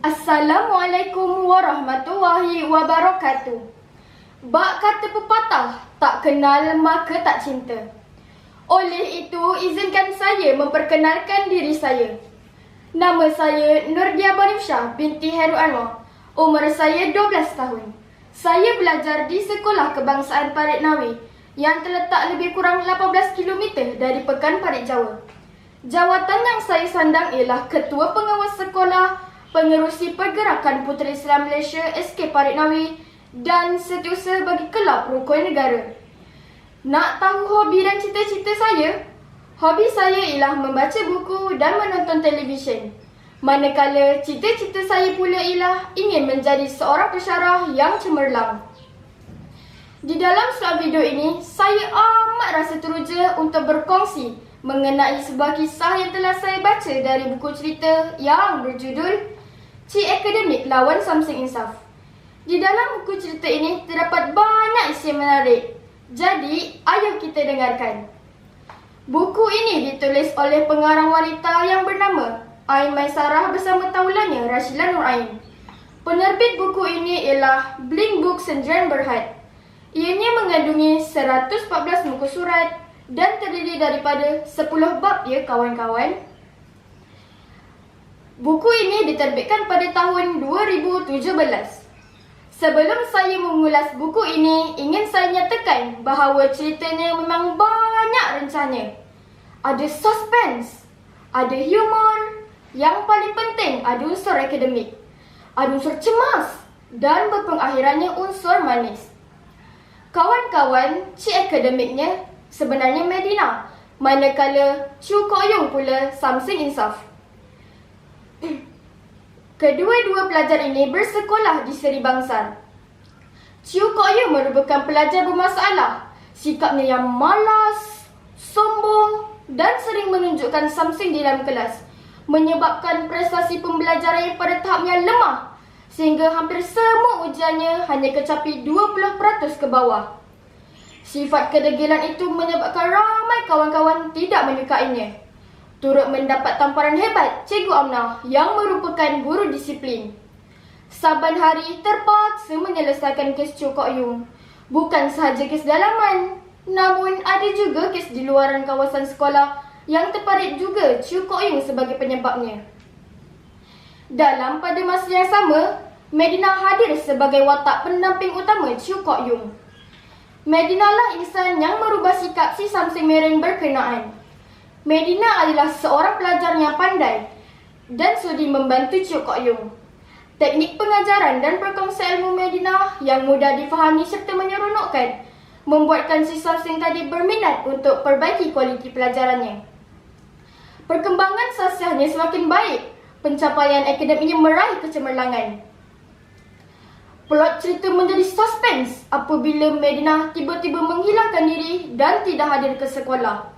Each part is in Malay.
Assalamualaikum warahmatullahi wabarakatuh. Bak kata pepatah, tak kenal maka tak cinta. Oleh itu, izinkan saya memperkenalkan diri saya. Nama saya Nurdia Banifsyah binti Heru Anwar. Umur saya 12 tahun. Saya belajar di Sekolah Kebangsaan Parit Nawi yang terletak lebih kurang 18 km dari Pekan Parit Jawa. Jawatan yang saya sandang ialah Ketua Pengawas Sekolah, Pengerusi Pergerakan Puteri Islam Malaysia SK Parit Nawi dan Setiausaha bagi Kelab Rukun Negara. Nak tahu hobi dan cita-cita saya? Hobi saya ialah membaca buku dan menonton televisyen. Manakala cita-cita saya pula ialah ingin menjadi seorang pensyarah yang cemerlang. Di dalam slide video ini, saya amat rasa teruja untuk berkongsi mengenai sebuah kisah yang telah saya baca dari buku cerita yang berjudul Cik Akademik Lawan Samsing Insaf. Di dalam buku cerita ini terdapat banyak isi yang menarik. Jadi, ayo kita dengarkan. Buku ini ditulis oleh pengarang wanita yang bernama Ain Maisarah bersama taulannya Rashila Nur Ain. Penerbit buku ini ialah Blink Books Sdn Berhad. Ianya mengandungi 114 muka surat dan terdiri daripada 10 bab ya kawan-kawan. Buku ini diterbitkan pada tahun 2017. Sebelum saya mengulas buku ini, ingin saya nyatakan bahawa ceritanya memang banyak rencana. Ada suspense, ada humor, yang paling penting ada unsur akademik, ada unsur cemas dan berpengakhirannya unsur manis. Kawan-kawan, cik akademiknya sebenarnya Medina, manakala Chu Kok Yung pula Samsing Insaf. Kedua-dua pelajar ini bersekolah di Seri Bangsar. Chu Kok Yung merupakan pelajar bermasalah. Sikapnya yang malas, sombong dan sering menunjukkan Samsing di dalam kelas, menyebabkan prestasi pembelajarannya pada tahap yang lemah sehingga hampir semua ujiannya hanya kecapi 20% ke bawah. Sifat kedegilan itu menyebabkan ramai kawan-kawan tidak menyukainya. Turut mendapat tamparan hebat Cikgu Amnah yang merupakan guru disiplin. Saban hari terpaksa menyelesaikan kes Chu Kok Yung. Bukan sahaja kes dalaman, namun ada juga kes di luaran kawasan sekolah yang terparit juga Chu Kok Yung sebagai penyebabnya. Dalam pada masa yang sama, Medina hadir sebagai watak pendamping utama Chu Kok Yung. Medina lah insan yang merubah sikap si Samsing Mering berkenaan. Medina adalah seorang pelajar yang pandai dan sudi membantu Chu Kok Yung. Teknik pengajaran dan perkongsian ilmu Medina yang mudah difahami serta menyeronokkan membuatkan si Samsing tadi berminat untuk perbaiki kualiti pelajarannya. Perkembangan sasiahnya semakin baik, pencapaian akademiknya meraih kecemerlangan. Plot cerita menjadi suspense apabila Medina tiba-tiba menghilangkan diri dan tidak hadir ke sekolah.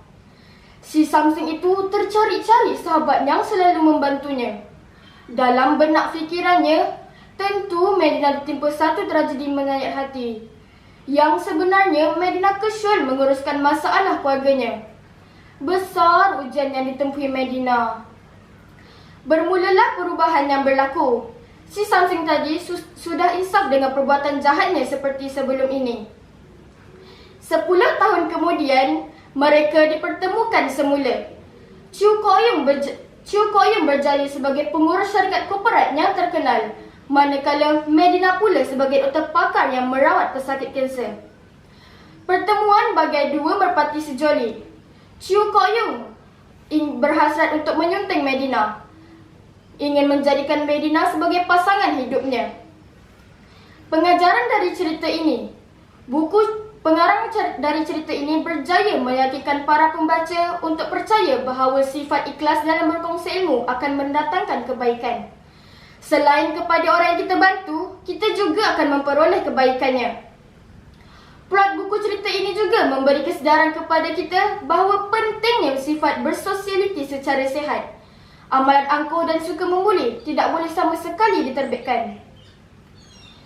Si Samsing itu tercari-cari sahabat yang selalu membantunya. Dalam benak fikirannya, tentu Medina ditimpa satu tragedi menyayat hati. Yang sebenarnya Medina kesyul menguruskan masalah keluarganya. Besar ujian yang ditempuhi Medina. Bermulalah perubahan yang berlaku. Si Samsing tadi sudah insaf dengan perbuatan jahatnya seperti sebelum ini. 10 tahun kemudian, mereka dipertemukan semula. Chu Kok Yung berjaya sebagai pengurus syarikat korporat yang terkenal, manakala Medina pula sebagai doktor pakar yang merawat pesakit kanser. Pertemuan bagai dua merpati sejoli. Chu Kok Yung berhasrat untuk menyunting Medina, ingin menjadikan Medina sebagai pasangan hidupnya. Pengajaran dari cerita ini, pengarang dari cerita ini berjaya meyakinkan para pembaca untuk percaya bahawa sifat ikhlas dalam berkongsi ilmu akan mendatangkan kebaikan. Selain kepada orang yang kita bantu, kita juga akan memperoleh kebaikannya. Plot buku cerita ini juga memberi kesedaran kepada kita bahawa pentingnya sifat bersosialiti secara sihat. Amalan angkuh dan suka membuli tidak boleh sama sekali diterbitkan.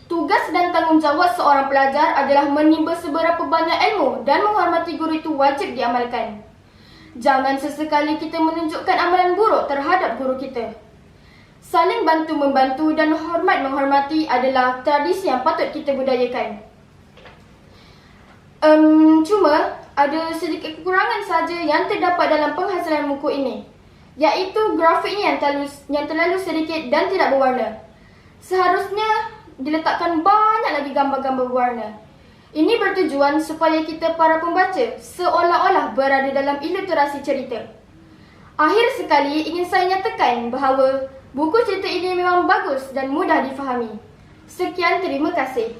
Tugas dan tanggungjawab seorang pelajar adalah menimba seberapa banyak ilmu dan menghormati guru itu wajib diamalkan. Jangan sesekali kita menunjukkan amalan buruk terhadap guru kita. Saling bantu-membantu dan hormat menghormati adalah tradisi yang patut kita budayakan. Cuma ada sedikit kekurangan saja yang terdapat dalam penghasilan buku ini, iaitu grafiknya yang terlalu sedikit dan tidak berwarna. Seharusnya diletakkan banyak lagi gambar-gambar berwarna. Ini bertujuan supaya kita para pembaca seolah-olah berada dalam ilustrasi cerita. Akhir sekali ingin saya nyatakan bahawa buku cerita ini memang bagus dan mudah difahami. Sekian, terima kasih.